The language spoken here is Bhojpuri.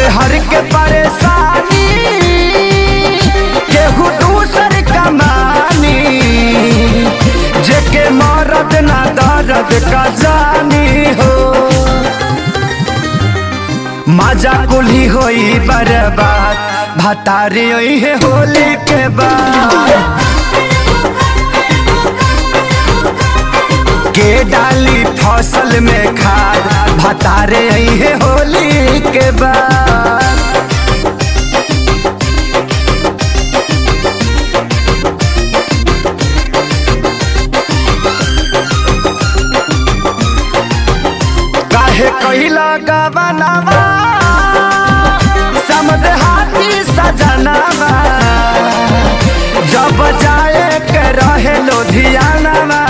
मेहर के परेशानी केहू दूसर कमानी, जेके मरद ना दर्द का जानी हो। मजा कुल्ही होई बर्बाद, भतारी होई है होली के बाद। के डाली फसल में खाद, भतारे आई है होली के बाद। काहे कहिला गवनवा समझ हाथी सजनवा, जब जाए के रहे लुधियानवा।